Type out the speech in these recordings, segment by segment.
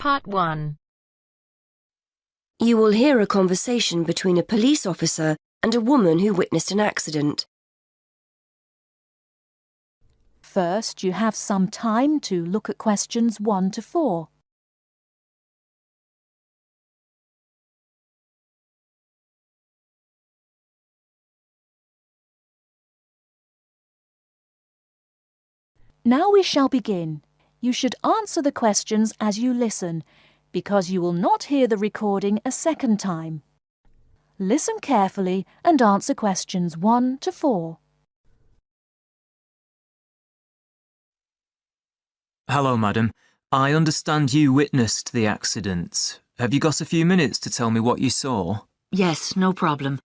Part 1. You will hear a conversation between a police officer and a woman who witnessed an accident. First, you have some time to look at questions 1 to 4. Now we shall begin. You should answer the questions as you listen, because you will not hear the recording a second time. Listen carefully and answer questions 1 to 4. Hello, madam. I understand you witnessed the accident. Have you got a few minutes to tell me what you saw? Yes, no problem.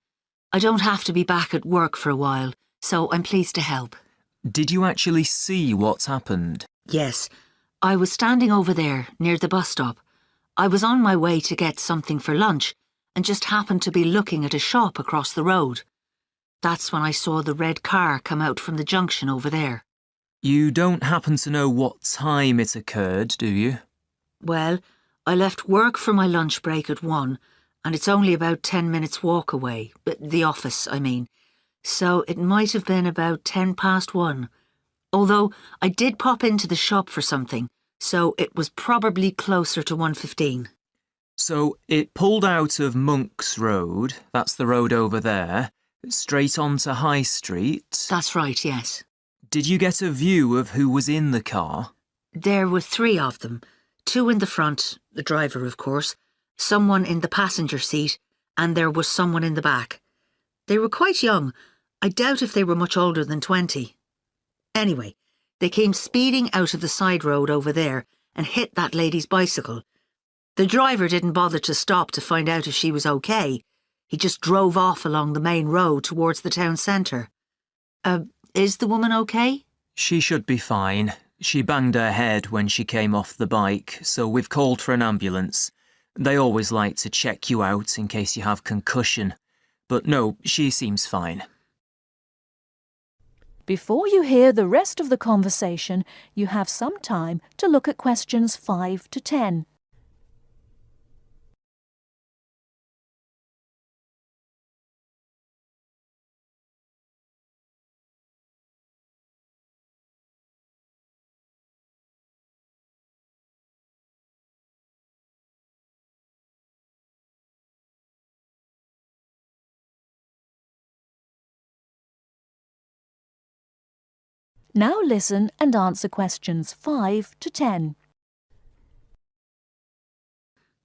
I don't have to be back at work for a while, so I'm pleased to help. Did you actually see what happened? Yes, I was standing over there, near the bus stop. I was on my way to get something for lunch and just happened to be looking at a shop across the road. That's when I saw the red car come out from the junction over there. You don't happen to know what time it occurred, do you? Well, I left work for my lunch break at 1, and it's only about 10 minutes walk away, the office, I mean. So it might have been about 10 past 1. Although I did pop into the shop for something, so it was probably closer to 1:15. So it pulled out of Monk's Road, that's the road over there, straight onto High Street. That's right, yes. Did you get a view of who was in the car? There were 3 of them. 2 in the front, the driver of course, someone in the passenger seat, and there was someone in the back. They were quite young. I doubt if they were much older than 20. Anyway, they came speeding out of the side road over there and hit that lady's bicycle. The driver didn't bother to stop to find out if she was okay. He just drove off along the main road towards the town centre. Is the woman okay? She should be fine. She banged her head when she came off the bike, so we've called for an ambulance. They always like to check you out in case you have concussion. But no, she seems fine. Before you hear the rest of the conversation, you have some time to look at questions 5 to 10. Now listen and answer questions 5 to 10.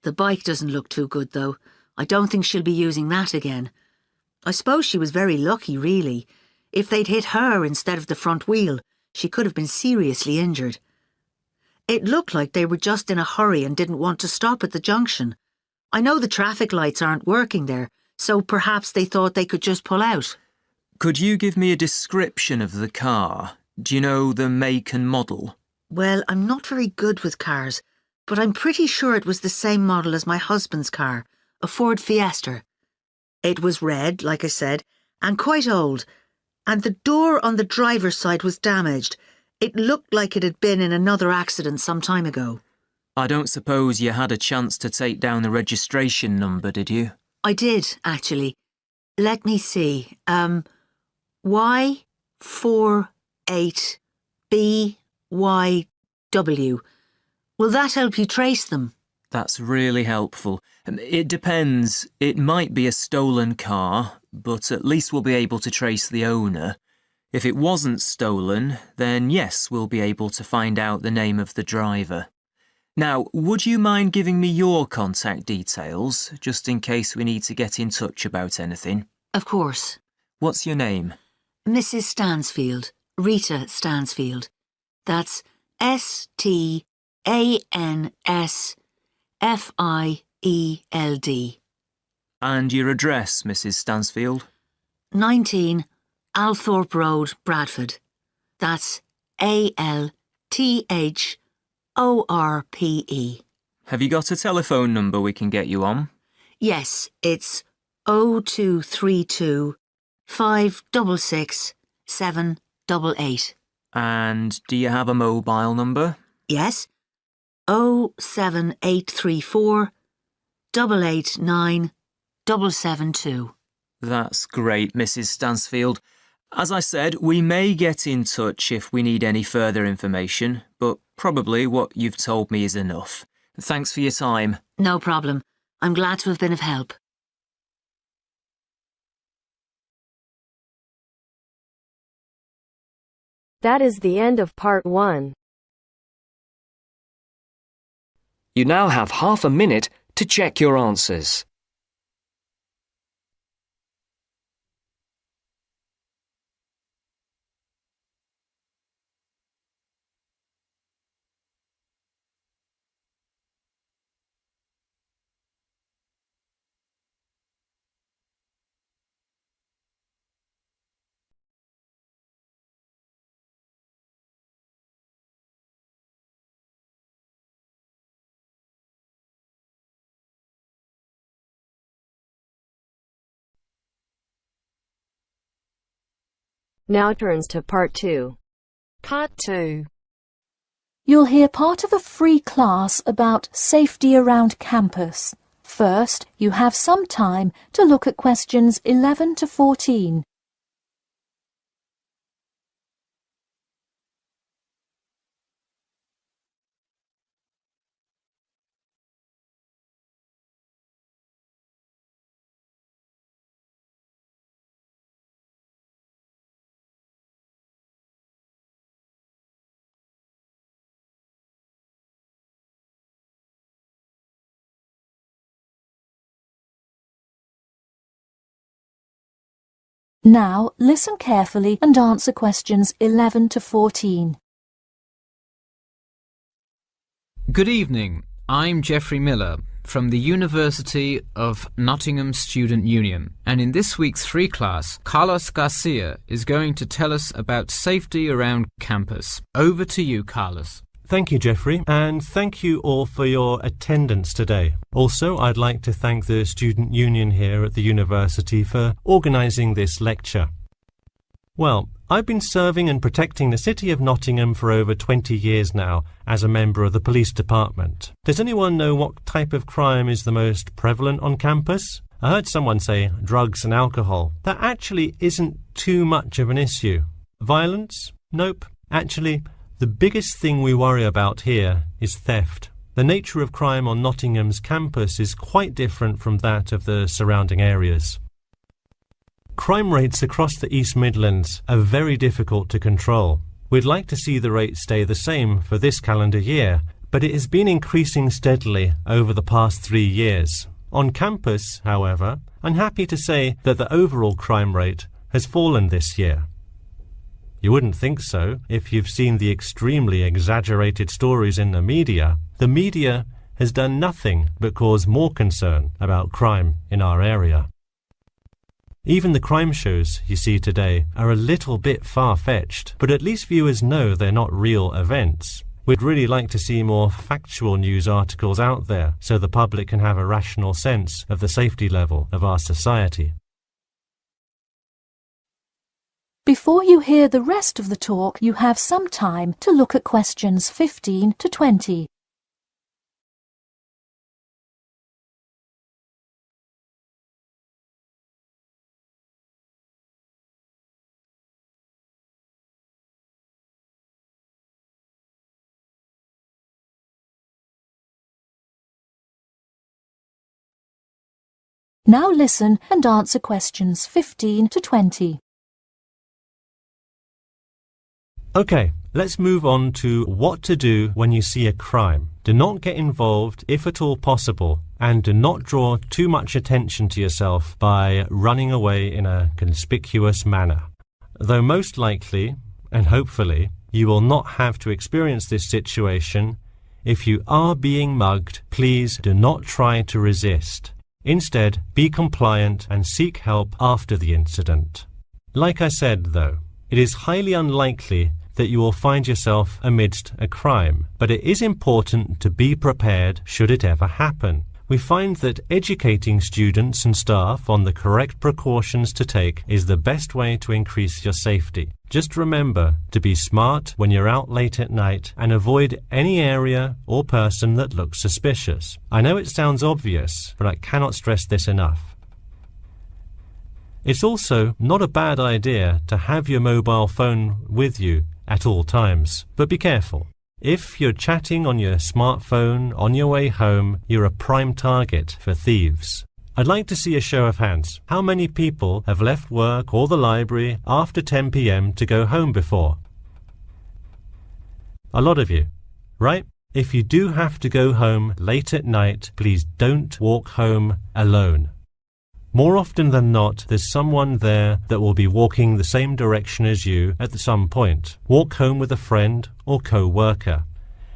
The bike doesn't look too good, though. I don't think she'll be using that again. I suppose she was very lucky, really. If they'd hit her instead of the front wheel, she could have been seriously injured. It looked like they were just in a hurry and didn't want to stop at the junction. I know the traffic lights aren't working there, so perhaps they thought they could just pull out. Could you give me a description of the car? Do you know the make and model? Well, I'm not very good with cars, but I'm pretty sure it was the same model as my husband's car, a Ford Fiesta. It was red, like I said, and quite old, and the door on the driver's side was damaged. It looked like it had been in another accident some time ago. I don't suppose you had a chance to take down the registration number, did you? I did, actually. Let me see. Y48BYW. Will that help you trace them? That's really helpful. It depends. It might be a stolen car, but at least we'll be able to trace the owner. If it wasn't stolen, then yes, we'll be able to find out the name of the driver. Now, would you mind giving me your contact details, just in case we need to get in touch about anything? Of course. What's your name? Mrs. Stansfield. Rita Stansfield. That's Stansfield. And your address, Mrs. Stansfield? 19 Althorpe Road, Bradford. That's ALTHORPE. Have you got a telephone number we can get you on? Yes, it's 0232 566 788. And do you have a mobile number? Yes, 07834 889 772. That's great, Mrs. Stansfield. As I said, we may get in touch if we need any further information, but probably what you've told me is enough. Thanks for your time. No problem. I'm glad to have been of help. That is the end of part 1. You now have half a minute to check your answers. Now turns to part 2. Part 2. You'll hear part of a free class about safety around campus. First, you have some time to look at questions 11 to 14. Now, listen carefully and answer questions 11 to 14. Good evening. I'm Geoffrey Miller from the University of Nottingham Student Union, and in this week's free class, Carlos Garcia is going to tell us about safety around campus. Over to you, Carlos. Thank you, Geoffrey, and thank you all for your attendance today. Also, I'd like to thank the Student Union here at the university for organising this lecture. Well, I've been serving and protecting the City of Nottingham for over 20 years now as a member of the police department. Does anyone know what type of crime is the most prevalent on campus? I heard someone say drugs and alcohol. That actually isn't too much of an issue. Violence? Nope. Actually, the biggest thing we worry about here is theft. The nature of crime on Nottingham's campus is quite different from that of the surrounding areas. Crime rates across the East Midlands are very difficult to control. We'd like to see the rate stay the same for this calendar year, but it has been increasing steadily over the past 3 years. On campus, however, I'm happy to say that the overall crime rate has fallen this year. You wouldn't think so if you've seen the extremely exaggerated stories in the media. The media has done nothing but cause more concern about crime in our area. Even the crime shows you see today are a little bit far-fetched, but at least viewers know they're not real events. We'd really like to see more factual news articles out there so the public can have a rational sense of the safety level of our society. Before you hear the rest of the talk, you have some time to look at questions 15 to 20. Now listen and answer questions 15 to 20. Okay, let's move on to what to do when you see a crime. Do not get involved if at all possible, and do not draw too much attention to yourself by running away in a conspicuous manner. Though most likely, and hopefully, you will not have to experience this situation, if you are being mugged, please do not try to resist. Instead, be compliant and seek help after the incident. Like I said, though, it is highly unlikely that you will find yourself amidst a crime, but it is important to be prepared should it ever happen. We find that educating students and staff on the correct precautions to take is the best way to increase your safety. Just remember to be smart when you're out late at night and avoid any area or person that looks suspicious. I know it sounds obvious, but I cannot stress this enough. It's also not a bad idea to have your mobile phone with you at all times, but be careful. If you're chatting on your smartphone on your way home, you're a prime target for thieves. I'd like to see a show of hands. How many people have left work or the library after 10 p.m. to go home before? A lot of you, right? If you do have to go home late at night, please don't walk home alone. More often than not, there's someone there that will be walking the same direction as you at some point. Walk home with a friend or co-worker.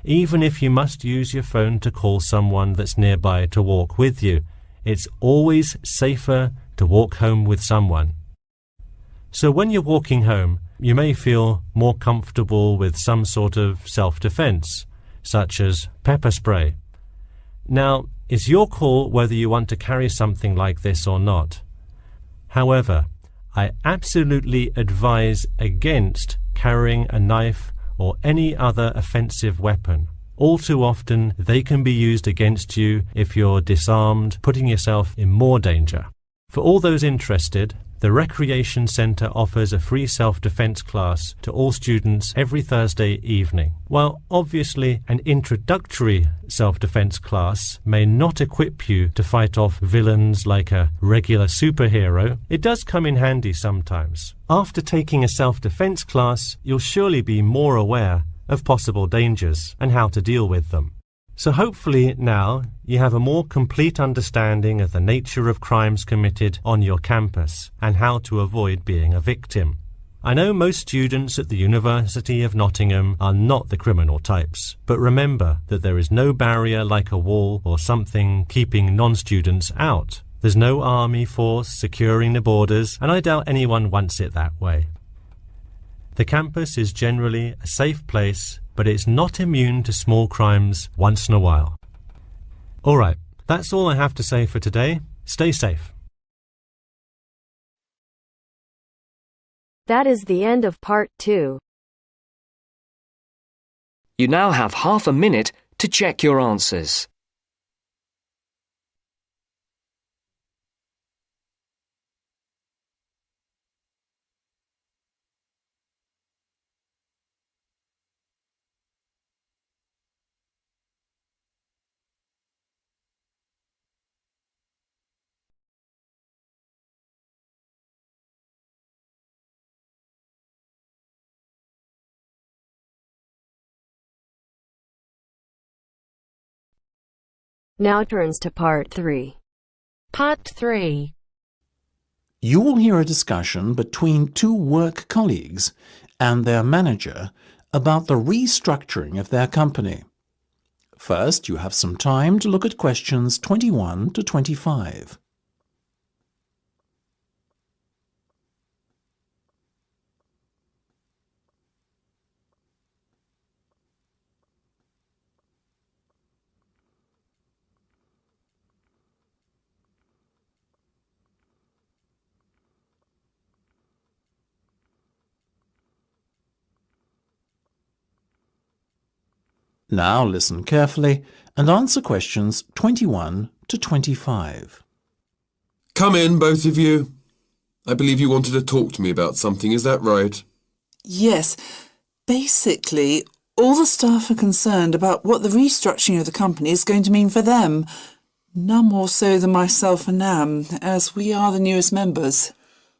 Even if you must use your phone to call someone that's nearby to walk with you, it's always safer to walk home with someone. So when you're walking home, you may feel more comfortable with some sort of self-defense, such as pepper spray. Now, it's your call whether you want to carry something like this or not. However, I absolutely advise against carrying a knife or any other offensive weapon. All too often, they can be used against you if you're disarmed, putting yourself in more danger. For all those interested, the Recreation Centre offers a free self-defense class to all students every Thursday evening. While obviously an introductory self-defense class may not equip you to fight off villains like a regular superhero, it does come in handy sometimes. After taking a self-defense class, you'll surely be more aware of possible dangers and how to deal with them. So hopefully now you have a more complete understanding of the nature of crimes committed on your campus and how to avoid being a victim. I know most students at the University of Nottingham are not the criminal types, but remember that there is no barrier like a wall or something keeping non-students out. There's no army force securing the borders, and I doubt anyone wants it that way. The campus is generally a safe place, but it's not immune to small crimes once in a while. All right, that's all I have to say for today. Stay safe. That is the end of part 2. You now have half a minute to check your answers. Now turns to part 3. Part 3. You will hear a discussion between two work colleagues and their manager about the restructuring of their company. First, you have some time to look at questions 21 to 25. Now listen carefully and answer questions 21 to 25. Come in, both of you. I believe you wanted to talk to me about something, is that right? Yes. Basically, all the staff are concerned about what the restructuring of the company is going to mean for them. None more so than myself and Nam, as we are the newest members.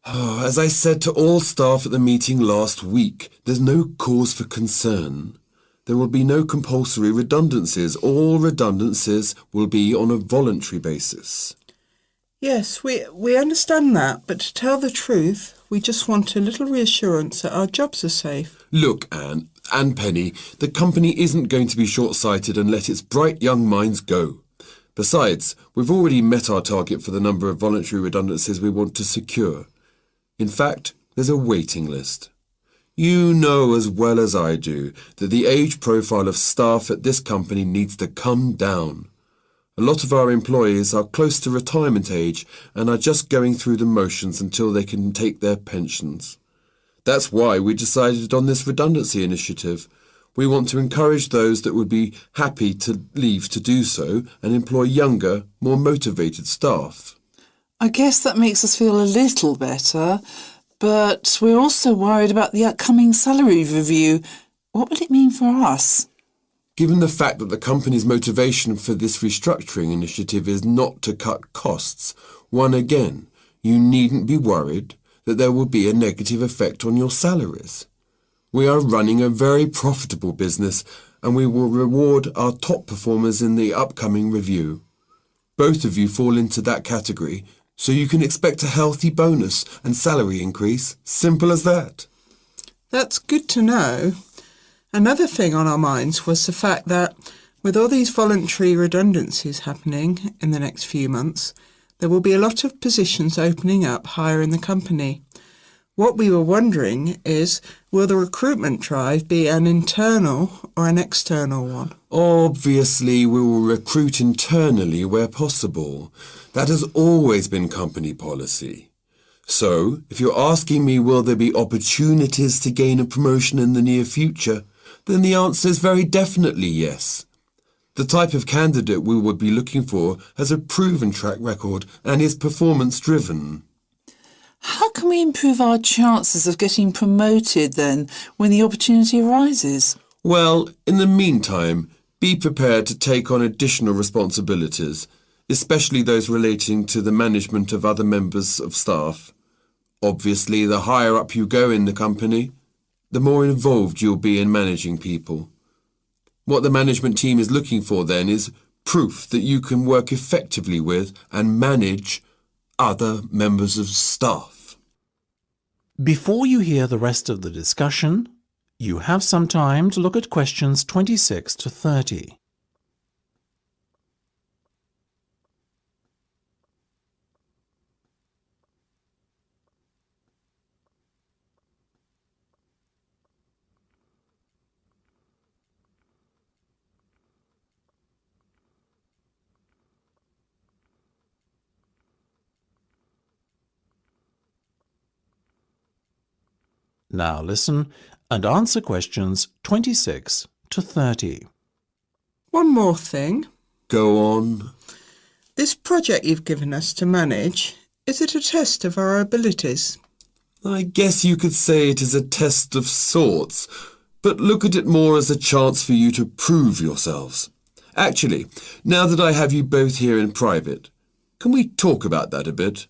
As I said to all staff at the meeting last week, there's no cause for concern. There will be no compulsory redundancies. All redundancies will be on a voluntary basis. Yes, we understand that, but to tell the truth, we just want a little reassurance that our jobs are safe. Look, Anne and Penny, the company isn't going to be short-sighted and let its bright young minds go. Besides, we've already met our target for the number of voluntary redundancies we want to secure. In fact, there's a waiting list. You know as well as I do that the age profile of staff at this company needs to come down. A lot of our employees are close to retirement age and are just going through the motions until they can take their pensions. That's why we decided on this redundancy initiative. We want to encourage those that would be happy to leave to do so and employ younger, more motivated staff. I guess that makes us feel a little better, but we're also worried about the upcoming salary review. What will it mean for us? Given the fact that the company's motivation for this restructuring initiative is not to cut costs, you needn't be worried that there will be a negative effect on your salaries. We are running a very profitable business and we will reward our top performers in the upcoming review. Both of you fall into that category, so you can expect a healthy bonus and salary increase. Simple as that. That's good to know. Another thing on our minds was the fact that with all these voluntary redundancies happening in the next few months, there will be a lot of positions opening up higher in the company. What we were wondering is, will the recruitment drive be an internal or an external one? Obviously, we will recruit internally where possible. That has always been company policy. So, if you're asking me will there be opportunities to gain a promotion in the near future, then the answer is very definitely yes. The type of candidate we would be looking for has a proven track record and is performance-driven. How can we improve our chances of getting promoted then when the opportunity arises? Well, in the meantime, be prepared to take on additional responsibilities, especially those relating to the management of other members of staff. Obviously, the higher up you go in the company, the more involved you'll be in managing people. What the management team is looking for then is proof that you can work effectively with and manage other members of staff. Before you hear the rest of the discussion, you have some time to look at questions 26 to 30. Now listen and answer questions 26 to 30. One more thing. Go on. This project you've given us to manage, is it a test of our abilities? I guess you could say it is a test of sorts, but look at it more as a chance for you to prove yourselves. Actually, now that I have you both here in private, can we talk about that a bit?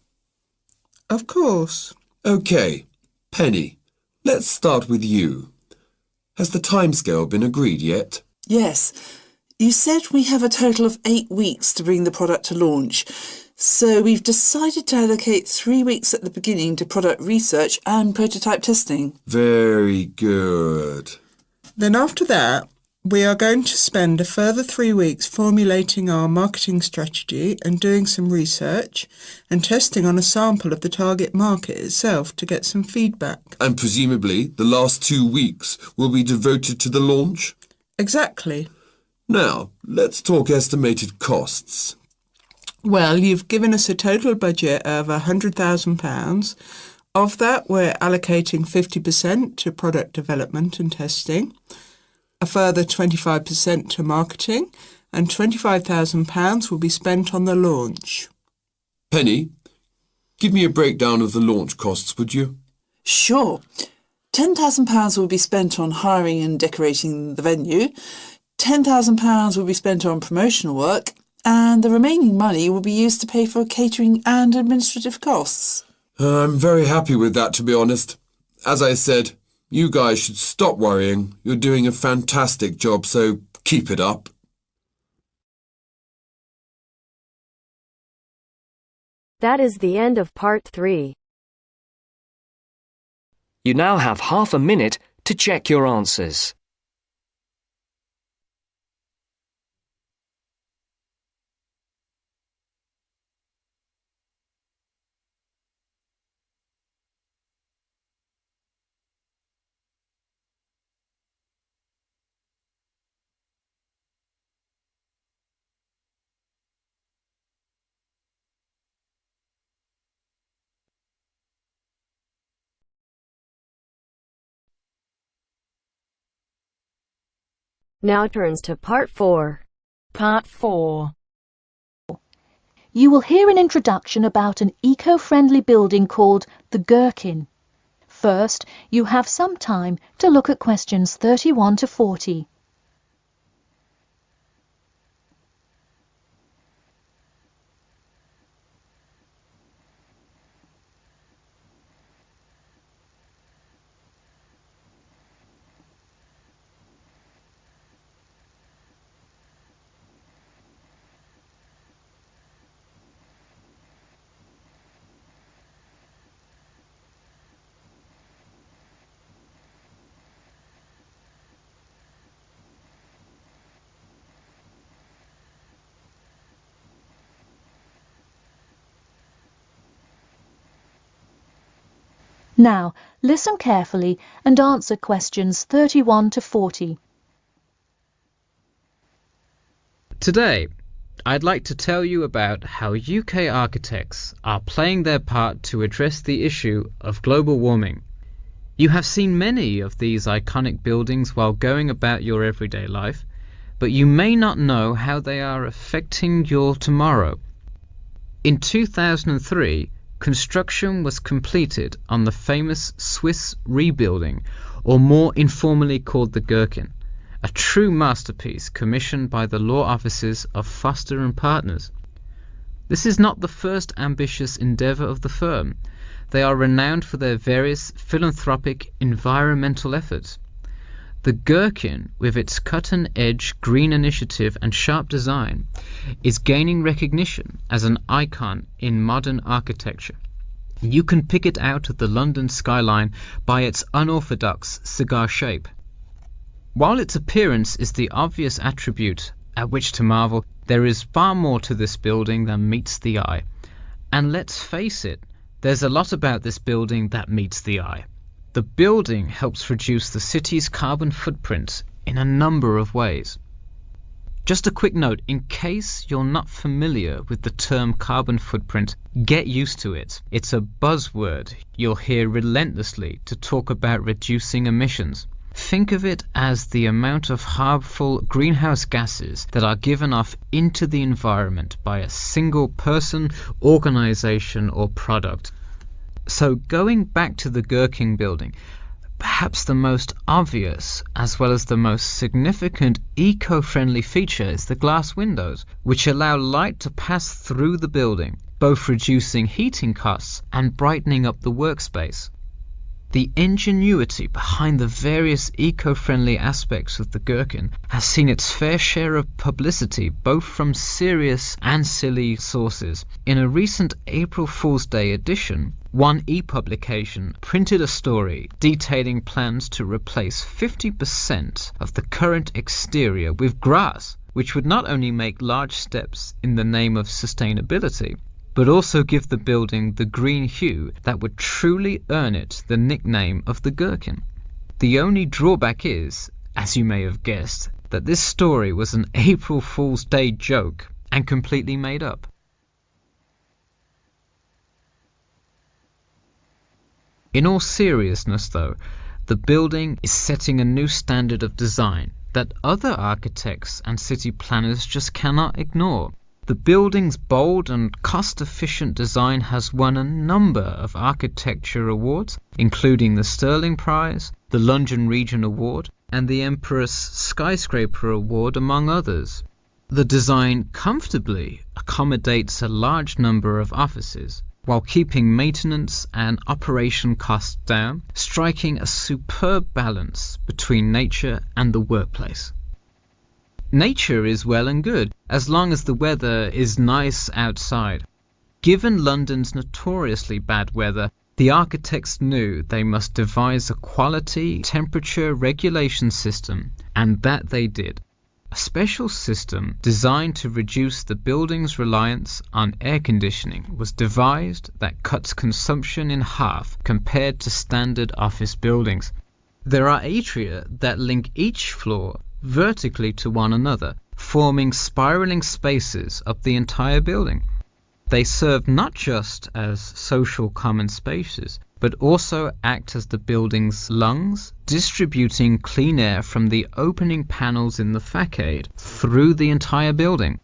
Of course. OK, Penny, let's start with you. Has the timescale been agreed yet? Yes. You said we have a total of 8 weeks to bring the product to launch. So we've decided to allocate 3 weeks at the beginning to product research and prototype testing. Very good. Then after that, we are going to spend a further 3 weeks formulating our marketing strategy and doing some research and testing on a sample of the target market itself to get some feedback. And presumably the last 2 weeks will be devoted to the launch? Exactly. Now, let's talk estimated costs. Well, you've given us a total budget of £100,000. Of that, we're allocating 50% to product development and testing, a further 25% to marketing, and £25,000 will be spent on the launch. Penny, give me a breakdown of the launch costs, would you? Sure. £10,000 will be spent on hiring and decorating the venue, £10,000 will be spent on promotional work, and the remaining money will be used to pay for catering and administrative costs. I'm very happy with that, to be honest. As I said, you guys should stop worrying. You're doing a fantastic job, so keep it up. That is the end of part 3. You now have half a minute to check your answers. Now turns to Part 4. Part 4. You will hear an introduction about an eco-friendly building called the Gherkin. First, you have some time to look at questions 31 to 40. Now, listen carefully and answer questions 31 to 40. Today, I'd like to tell you about how UK architects are playing their part to address the issue of global warming. You have seen many of these iconic buildings while going about your everyday life, but you may not know how they are affecting your tomorrow. In 2003, construction was completed on the famous Swiss rebuilding, or more informally called the Gherkin, a true masterpiece commissioned by the law offices of Foster and Partners. This is not the first ambitious endeavour of the firm. They are renowned for their various philanthropic environmental efforts. The Gherkin, with its cut-and-edge green initiative and sharp design, is gaining recognition as an icon in modern architecture. You can pick it out of the London skyline by its unorthodox cigar shape. While its appearance is the obvious attribute at which to marvel, there is far more to this building than meets the eye. And let's face it, there's a lot about this building that meets the eye. The building helps reduce the city's carbon footprint in a number of ways. Just a quick note, in case you're not familiar with the term carbon footprint, get used to it. It's a buzzword you'll hear relentlessly to talk about reducing emissions. Think of it as the amount of harmful greenhouse gases that are given off into the environment by a single person, organization, or product. So going back to the Gherkin building, perhaps the most obvious as well as the most significant eco-friendly feature is the glass windows, which allow light to pass through the building, both reducing heating costs and brightening up the workspace. The ingenuity behind the various eco-friendly aspects of the Gherkin has seen its fair share of publicity both from serious and silly sources. In a recent April Fool's Day edition, One e-publication printed a story detailing plans to replace 50% of the current exterior with grass, which would not only make large steps in the name of sustainability, but also give the building the green hue that would truly earn it the nickname of the Gherkin. The only drawback is, as you may have guessed, that this story was an April Fool's Day joke and completely made up. In all seriousness though, the building is setting a new standard of design that other architects and city planners just cannot ignore. The building's bold and cost-efficient design has won a number of architecture awards, including the Stirling Prize, the London Region Award, and the Empress Skyscraper Award, among others. The design comfortably accommodates a large number of offices, while keeping maintenance and operation costs down, striking a superb balance between nature and the workplace. Nature is well and good, as long as the weather is nice outside. Given London's notoriously bad weather, the architects knew they must devise a quality temperature regulation system, and that they did. A special system designed to reduce the building's reliance on air conditioning was devised that cuts consumption in half compared to standard office buildings. There are atria that link each floor vertically to one another, forming spiraling spaces up the entire building. They serve not just as social common spaces, but also act as the building's lungs, distributing clean air from the opening panels in the facade through the entire building.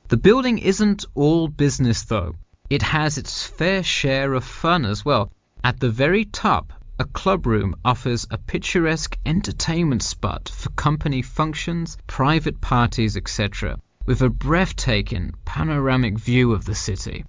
The building isn't all business though. It has its fair share of fun as well. At the very top, a club room offers a picturesque entertainment spot for company functions, private parties, etc., with a breathtaking panoramic view of the city.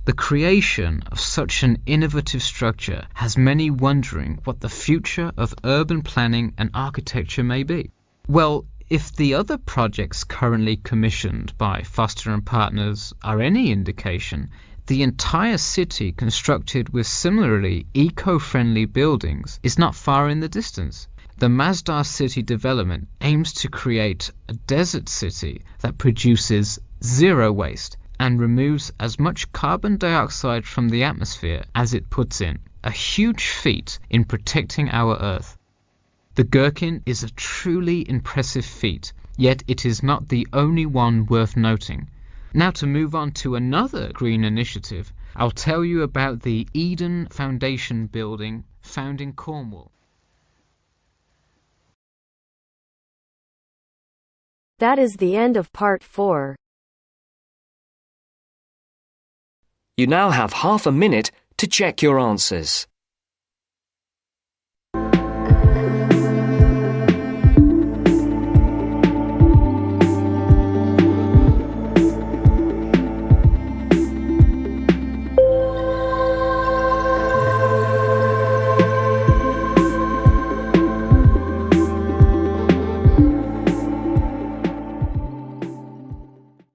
The creation of such an innovative structure has many wondering what the future of urban planning and architecture may be. Well, if the other projects currently commissioned by Foster & Partners are any indication, the entire city constructed with similarly eco-friendly buildings is not far in the distance. The Masdar City development aims to create a desert city that produces zero waste and removes as much carbon dioxide from the atmosphere as it puts in, a huge feat in protecting our Earth. The Gherkin is a truly impressive feat, yet it is not the only one worth noting. Now to move on to another green initiative, I'll tell you about the Eden Foundation building found in Cornwall. That is the end of part 4. You now have half a minute to check your answers.